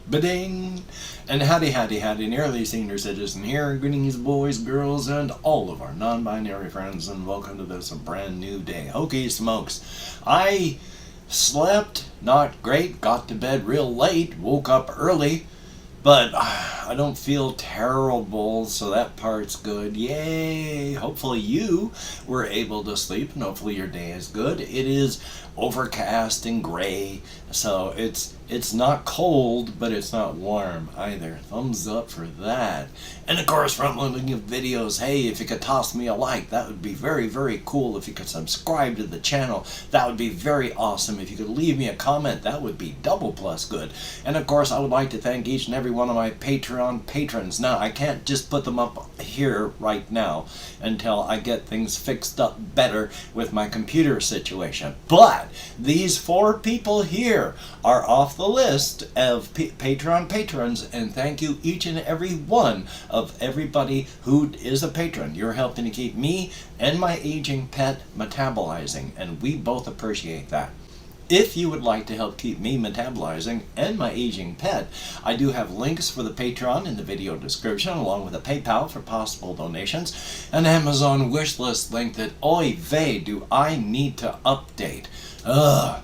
Ba-ding! And howdy, nearly senior citizen here. Greetings, boys, girls, and all of our non-binary friends, and welcome to this brand new day. Hokey smokes. I slept not great, got to bed real late, woke up early, but I don't feel terrible, so that part's good. Yay! Hopefully you were able to sleep, and hopefully your day is good. It is overcast and gray, so it's not cold, but it's not warm either. Thumbs up for that. And of course, front-loading of videos. Hey, if you could toss me a like, that would be very, very cool. If you could subscribe to the channel, that would be very awesome. If you could leave me a comment, that would be double plus good. And of course, I would like to thank each and every one of my Patreon patrons. Now, I can't just put them up here right now until I get things fixed up better with my computer situation. But these 4 people here are off the list of Patreon patrons, and thank you each and every one of everybody who is a patron. You're helping to keep me and my aging pet metabolizing, and we both appreciate that. If you would like to help keep me metabolizing and my aging pet, I do have links for the Patreon in the video description, along with a PayPal for possible donations, an Amazon wishlist link that, oy vey, do I need to update.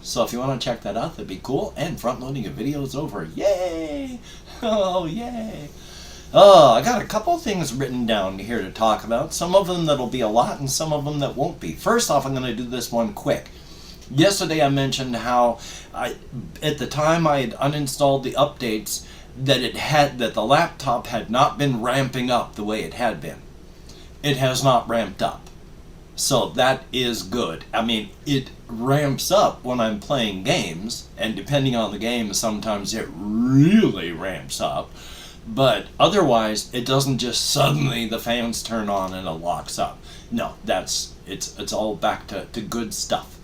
So if you want to check that out, that'd be cool. And front-loading a video is over. Yay! Oh, yay! Oh, I got a couple things written down here to talk about. Some of them that'll be a lot, and some of them that won't be. First off, I'm going to do this one quick. Yesterday I mentioned how at the time I had uninstalled the updates that the laptop had not been ramping up the way it had been. It has not ramped up. So that is good. I mean, it ramps up when I'm playing games, and depending on the game, sometimes it really ramps up. But otherwise, it doesn't just suddenly the fans turn on and it locks up. No, it's all back to good stuff.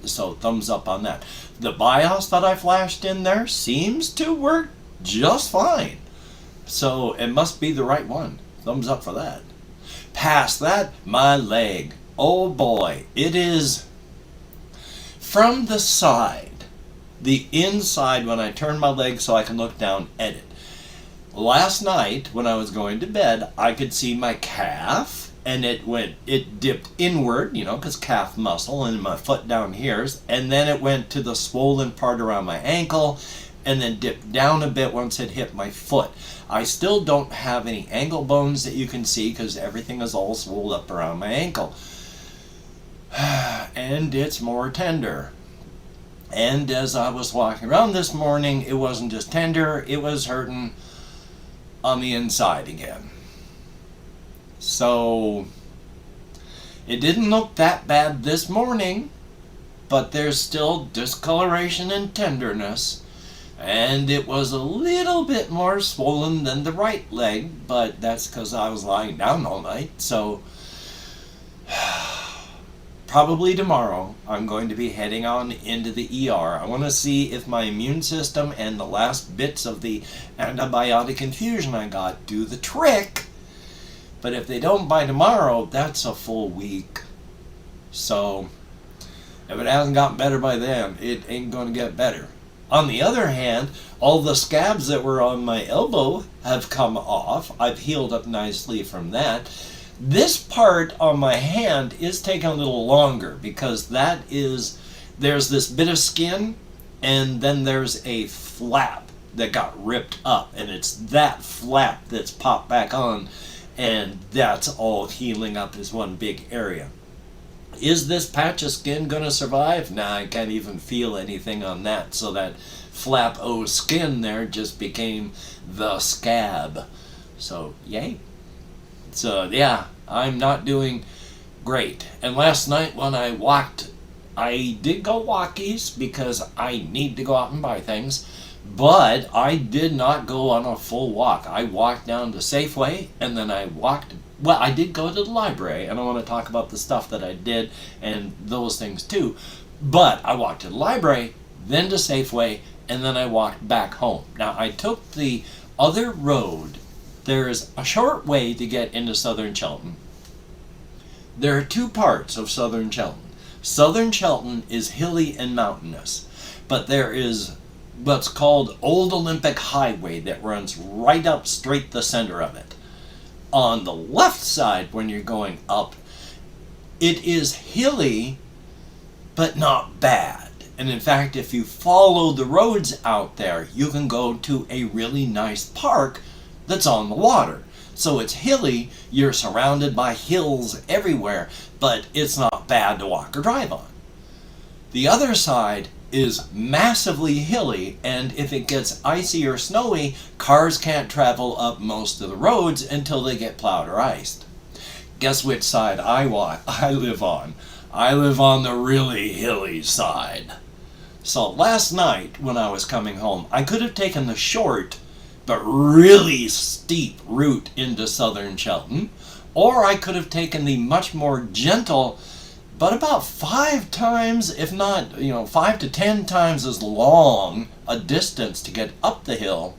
So thumbs up on that. The BIOS that I flashed in there seems to work just fine. So it must be the right one. Thumbs up for that. Past that, my leg. Oh boy, it is from the side, the inside when I turn my leg so I can look down at it. Last night when I was going to bed, I could see my calf, and it dipped inward, because calf muscle, and my foot down here, and then it went to the swollen part around my ankle, and then dipped down a bit once it hit my foot. I still don't have any ankle bones that you can see because everything is all swollen up around my ankle. And it's more tender. And as I was walking around this morning, it wasn't just tender, it was hurting on the inside again. So it didn't look that bad this morning, but there's still discoloration and tenderness, and it was a little bit more swollen than the right leg, but that's because I was lying down all night. So probably tomorrow I'm going to be heading on into the ER. I want to see if my immune system and the last bits of the antibiotic infusion I got do the trick. But if they don't by tomorrow, that's a full week. So if it hasn't gotten better by then, it ain't going to get better. On the other hand, all the scabs that were on my elbow have come off. I've healed up nicely from that. This part on my hand is taking a little longer because there's this bit of skin, and then there's a flap that got ripped up, and it's that flap that's popped back on, and that's all healing up as one big area. Is this patch of skin going to survive? Nah, I can't even feel anything on that, so that flap o skin there just became the scab. So, yay. So, yeah, I'm not doing great. And last night when I walked, I did go walkies because I need to go out and buy things, but I did not go on a full walk. I walked down to Safeway, and then I did go to the library, and I want to talk about the stuff that I did and those things too. But I walked to the library, then to Safeway, and then I walked back home. Now, I took the other road. There's a short way to get into southern Shelton. There are 2 parts of southern Shelton. Southern Shelton is hilly and mountainous, but there is what's called Old Olympic Highway that runs right up straight the center of it. On the left side, when you're going up, it is hilly, but not bad. And in fact, if you follow the roads out there, you can go to a really nice park that's on the water. So it's hilly, you're surrounded by hills everywhere, but it's not bad to walk or drive on. The other side is massively hilly, and if it gets icy or snowy, cars can't travel up most of the roads until they get plowed or iced. Guess which side I live on? I live on the really hilly side. So last night when I was coming home, I could have taken the short but really steep route into southern Shelton, or I could have taken the much more gentle but about 5 times, if not, 5 to 10 times as long a distance to get up the hill.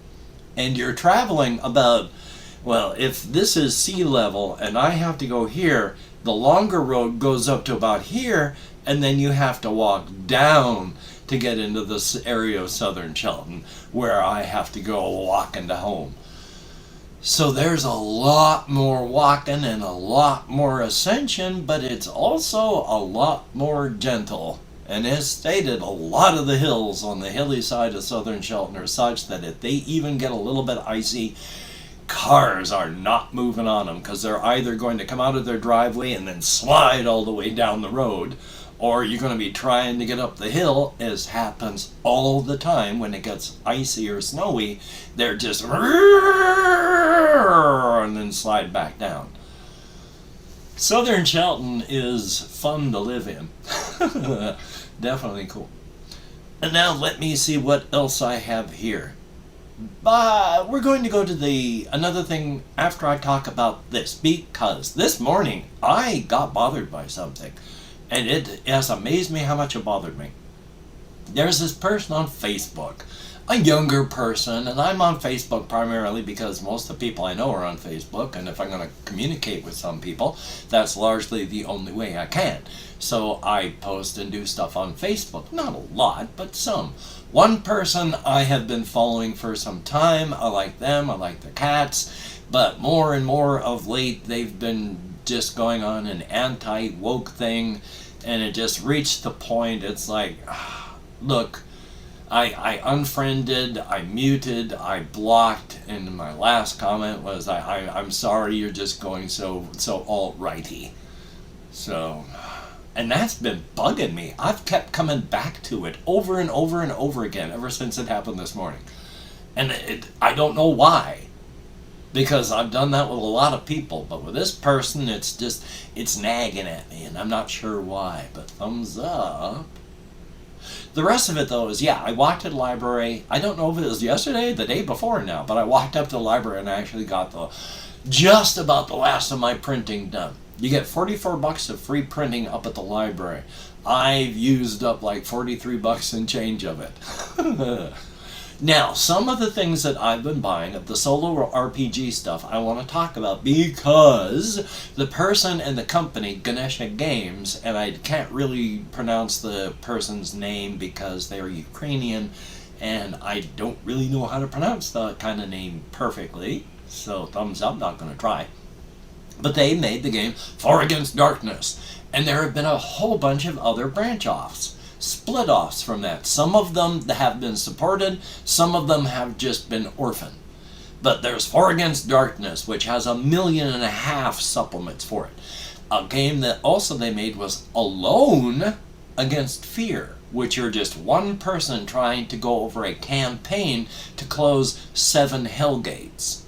And you're traveling about, well, if this is sea level and I have to go here, the longer road goes up to about here, and then you have to walk down to get into this area of southern Shelton where I have to go walking to home. So there's a lot more walking and a lot more ascension, but it's also a lot more gentle. And as stated, a lot of the hills on the hilly side of southern Shelton are such that if they even get a little bit icy, cars are not moving on them, because they're either going to come out of their driveway and then slide all the way down the road, or you're going to be trying to get up the hill, as happens all the time when it gets icy or snowy. They're just and then slide back down. Southern Shelton is fun to live in. Definitely cool. And now let me see what else I have here. We're going to go to another thing after I talk about this, because this morning I got bothered by something. And it has amazed me how much it bothered me. There's this person on Facebook, a younger person, and I'm on Facebook primarily because most of the people I know are on Facebook, and if I'm going to communicate with some people, that's largely the only way I can. So I post and do stuff on Facebook. Not a lot, but some. One person I have been following for some time. I like them, I like their cats, but more and more of late they've been just going on an anti-woke thing, and it just reached the point, it's like, look, I unfriended, I muted, I blocked, and my last comment was, I'm sorry you're just going so alt-righty. So, and that's been bugging me. I've kept coming back to it over and over and over again ever since it happened this morning. And I don't know why. Because I've done that with a lot of people, but with this person, it's nagging at me, and I'm not sure why, but thumbs up. The rest of it, though, is, I walked to the library. I don't know if it was yesterday, the day before now, but I walked up to the library and I actually got just about the last of my printing done. You get $44 of free printing up at the library. I've used up like $43 and change of it. Now, some of the things that I've been buying of the solo RPG stuff I want to talk about, because the person and the company, Ganesha Games, and I can't really pronounce the person's name because they're Ukrainian, and I don't really know how to pronounce that kind of name perfectly, so thumbs up, not going to try. But they made the game For Against Darkness, and there have been a whole bunch of other branch-offs. Split-offs from that. Some of them have been supported, some of them have just been orphaned. But there's For Against Darkness, which has 1.5 million supplements for it. A game that also they made was Alone Against Fear, which you're just one person trying to go over a campaign to close 7 Hellgates.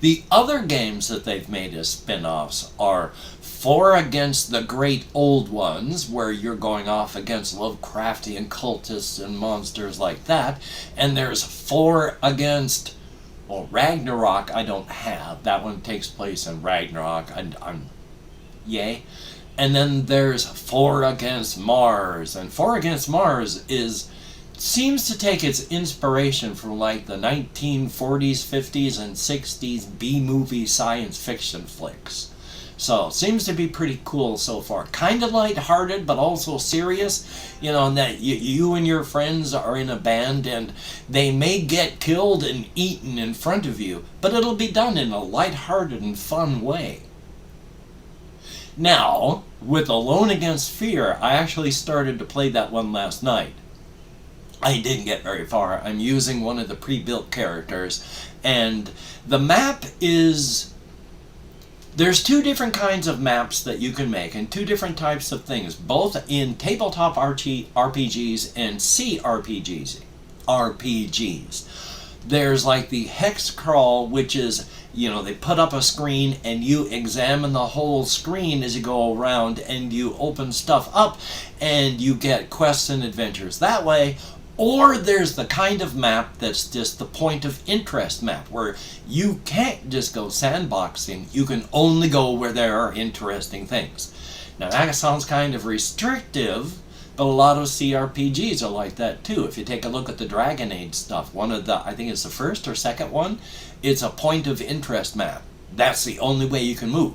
The other games that they've made as spin-offs are For Against the Great Old Ones, where you're going off against Lovecraftian cultists and monsters like that. And there's For Against, Ragnarok I don't have. That one takes place in Ragnarok. Yay. And then there's For Against Mars. And For Against Mars seems to take its inspiration from like the 1940s, 50s, and 60s B-movie science fiction flicks. So, seems to be pretty cool so far. Kind of lighthearted, but also serious. You know, that you and your friends are in a band and they may get killed and eaten in front of you, but it'll be done in a lighthearted and fun way. Now, with Alone Against Fear, I actually started to play that one last night. I didn't get very far. I'm using one of the pre-built characters, and the map is... There's two different kinds of maps that you can make, and two different types of things, both in tabletop RPGs and CRPGs. There's like the hex crawl, which is, you know, they put up a screen and you examine the whole screen as you go around and you open stuff up and you get quests and adventures that way. Or there's the kind of map that's just the point of interest map, where you can't just go sandboxing, you can only go where there are interesting things. Now that sounds kind of restrictive, but a lot of CRPGs are like that too. If you take a look at the Dragon Age stuff, one of the, I think it's the first or second one, it's a point of interest map. That's the only way you can move.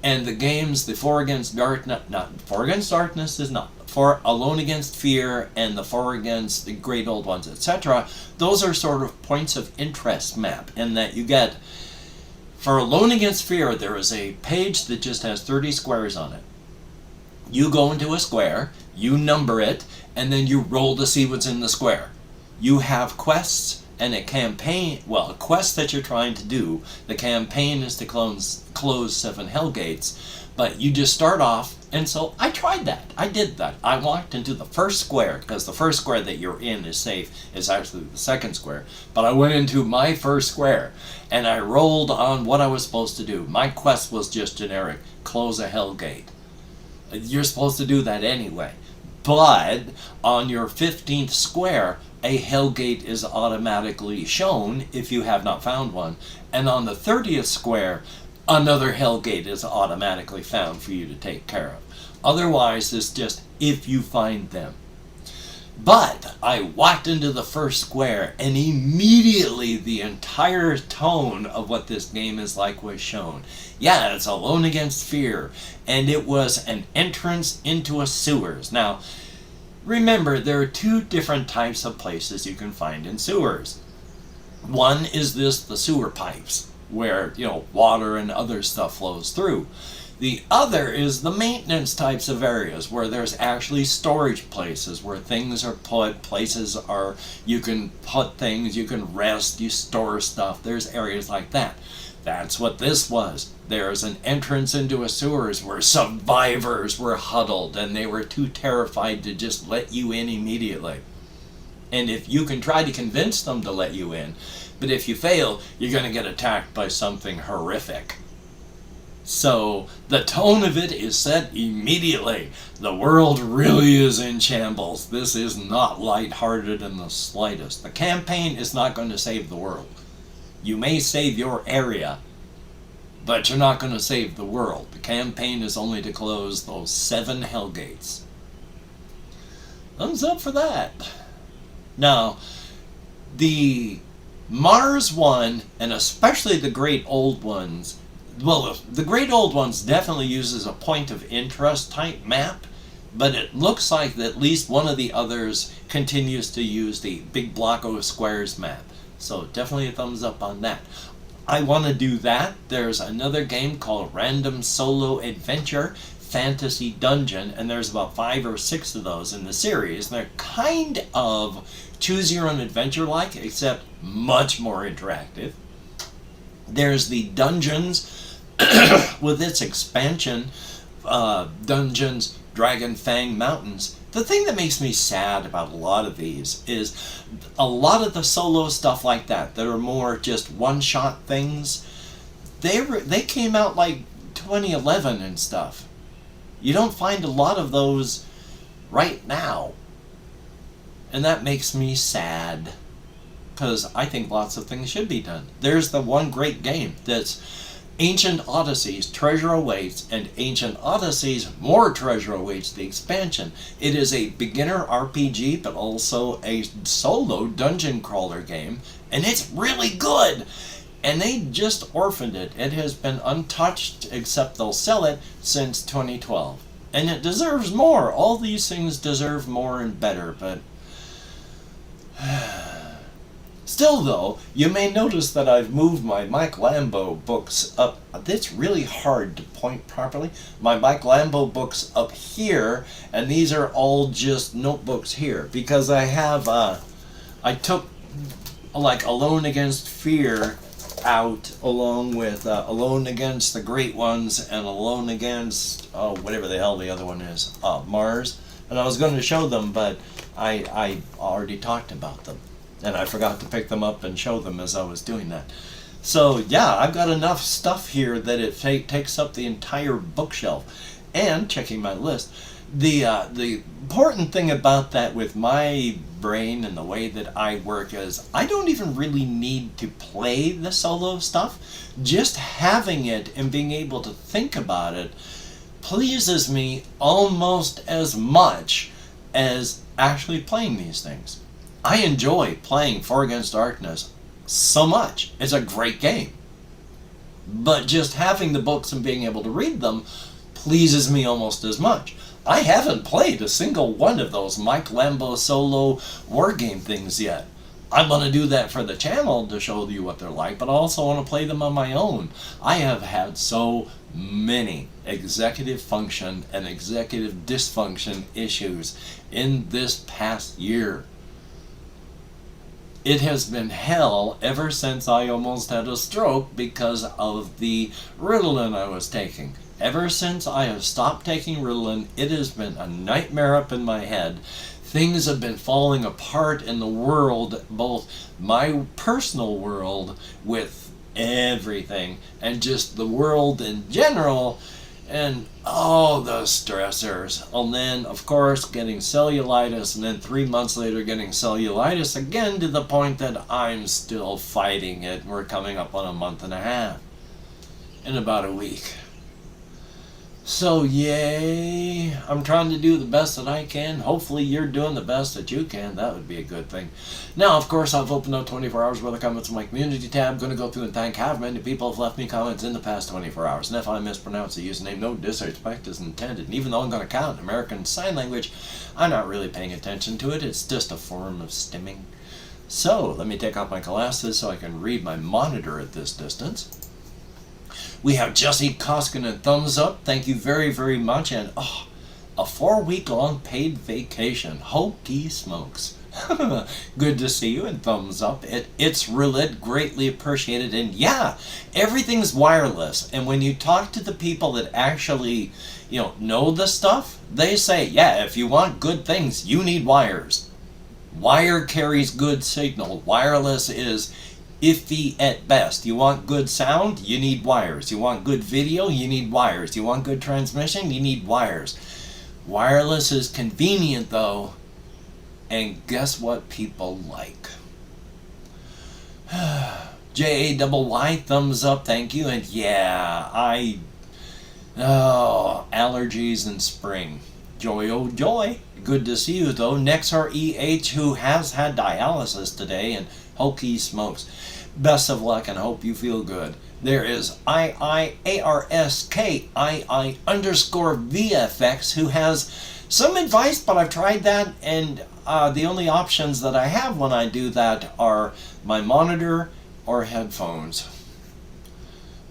And the games, the For Against Darkness is not. For Alone Against Fear and the For Against the Great Old Ones, etc., those are sort of points of interest map, in that you get, for Alone Against Fear, there is a page that just has 30 squares on it. You go into a square, you number it, and then you roll to see what's in the square. You have quests and a campaign, well, a quest that you're trying to do. The campaign is to close 7 Hellgates, but you just start off, and so I tried that. I did that. I walked into the first square, because the first square that you're in is safe. It's actually the second square. But I went into my first square, and I rolled on what I was supposed to do. My quest was just generic. Close a Hellgate. You're supposed to do that anyway. But on your 15th square, a Hellgate is automatically shown if you have not found one. And on the 30th square, another Hellgate is automatically found for you to take care of. Otherwise, it's just if you find them. But I walked into the first square, and immediately the entire tone of what this game is like was shown. Yeah, it's Alone Against Fear, and it was an entrance into a sewers. Now, remember, there are two different types of places you can find in sewers. One is the sewer pipes, where, you know, water and other stuff flows through. The other is the maintenance types of areas, where there's actually storage places, where things are put, places are, you can put things, you can rest, you store stuff. There's areas like that. That's what this was. There's an entrance into a sewers where survivors were huddled, and they were too terrified to just let you in immediately. And if you can try to convince them to let you in, but if you fail, you're going to get attacked by something horrific. So the tone of it is set immediately. The world really is in shambles. This is not lighthearted in the slightest. The campaign is not going to save the world. You may save your area, but you're not going to save the world. The campaign is only to close those 7 Hellgates. Thumbs up for that. Now, the Mars one, and especially the Great Old Ones, well, the Great Old Ones definitely uses a point of interest type map, but it looks like that at least one of the others continues to use the big block of squares map. So definitely a thumbs up on that. I want to do that. There's another game called Random Solo Adventure Fantasy Dungeon, and there's about 5 or 6 of those in the series. They're kind of choose your own adventure like, except much more interactive. There's the Dungeons with its expansion, Dungeons Dragon Fang Mountains. The thing that makes me sad about a lot of these is a lot of the solo stuff like that are more just one-shot things. They came out like 2011 and stuff. You don't find a lot of those right now. And that makes me sad, because I think lots of things should be done. There's the one great game that's Ancient Odysseys, Treasure Awaits, and Ancient Odysseys, More Treasure Awaits, the expansion. It is a beginner RPG, but also a solo dungeon crawler game, and it's really good. And they just orphaned it. It has been untouched, except they'll sell it, since 2012. And it deserves more. All these things deserve more and better, but still, though, you may notice that I've moved my Mike Lambo books up. It's really hard to point properly. My Mike Lambo books up here, and these are all just notebooks here, because I have, I took, like, Alone Against Fear out, along with Alone Against the Great Ones and Alone Against, whatever the hell the other one is, Mars. And I was going to show them, but I already talked about them. And I forgot to pick them up and show them as I was doing that. So yeah, I've got enough stuff here that it takes up the entire bookshelf. And checking my list, the important thing about that with my brain and the way that I work is I don't even really need to play the solo stuff. Just having it and being able to think about it pleases me almost as much as actually playing these things. I enjoy playing For Against Darkness so much. It's a great game. But just having the books and being able to read them pleases me almost as much. I haven't played a single one of those Mike Lambo solo wargame things yet. I want to do that for the channel to show you what they're like, but I also want to play them on my own. I have had so many executive function and executive dysfunction issues in this past year. It has been hell ever since I almost had a stroke because of the Ritalin I was taking. Ever since I have stopped taking Ritalin, it has been a nightmare up in my head. Things have been falling apart in the world, both my personal world with everything and just the world in general, and all the stressors. And then, of course, getting cellulitis, and then 3 months later getting cellulitis again, to the point that I'm still fighting it. We're coming up on a month and a half in about a week. So yay, I'm trying to do the best that I can. Hopefully you're doing the best that you can. That would be a good thing. Now, of course, I've opened up 24 hours worth of comments in my community tab. I'm going to go through and thank however many people have left me comments in the past 24 hours. And if I mispronounce the username, no disrespect is intended. And even though I'm going to count American Sign Language, I'm not really paying attention to it. It's just a form of stimming. So, let me take off my glasses so I can read my monitor at this distance. We have Jesse Koskinen, thumbs up. Thank you very, very much. And a 4-week-long paid vacation. Hokey smokes. Good to see you, and thumbs up. It's really greatly appreciated. And yeah, everything's wireless. And when you talk to the people that actually, know the stuff, they say, yeah, if you want good things, you need wires. Wire carries good signal. Wireless is iffy at best. You want good sound? You need wires. You want good video? You need wires. You want good transmission? You need wires. Wireless is convenient, though, and guess what people like? JAYY, thumbs up, thank you. And yeah, allergies in spring. Joy, oh joy. Good to see you, though. NexREH, who has had dialysis today, and hokey smokes. Best of luck and hope you feel good. There is IIARSKII_VFX, who has some advice, but I've tried that, and the only options that I have when I do that are my monitor or headphones.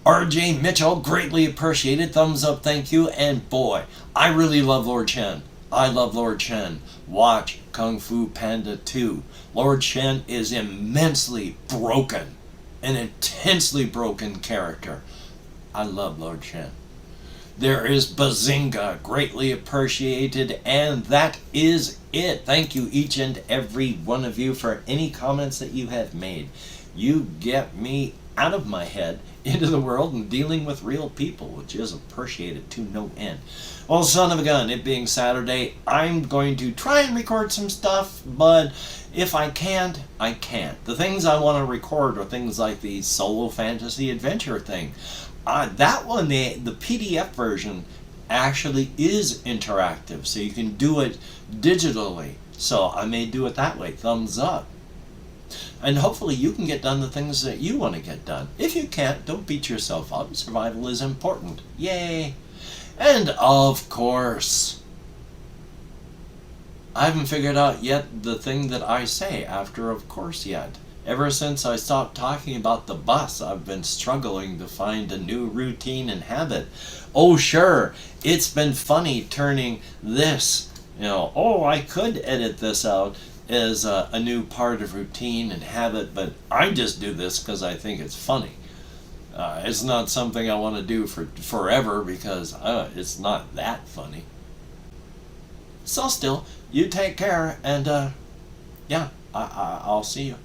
RJ Mitchell, greatly appreciated. Thumbs up, thank you. And boy, I really love Lord Chen. I love Lord Chen. Watch Kung Fu Panda 2. Lord Chen is immensely broken. An intensely broken character. I love Lord Chen. There is Bazinga, greatly appreciated, and that is it. Thank you, each and every one of you, for any comments that you have made. You get me out of my head into the world and dealing with real people, which is appreciated to no end. Well, son of a gun, it being Saturday, I'm going to try and record some stuff, but if I can't, I can't. The things I want to record are things like the solo fantasy adventure thing. That one, the PDF version, actually is interactive, so you can do it digitally. So I may do it that way. Thumbs up. And hopefully you can get done the things that you want to get done. If you can't, don't beat yourself up. Survival is important. Yay! And of course, I haven't figured out yet the thing that I say after of course yet. Ever since I stopped talking about the bus, I've been struggling to find a new routine and habit. Oh sure, it's been funny turning this, oh, I could edit this out as a new part of routine and habit, but I just do this because I think it's funny. It's not something I want to do for forever because it's not that funny. So still, you take care, and yeah, I'll see you.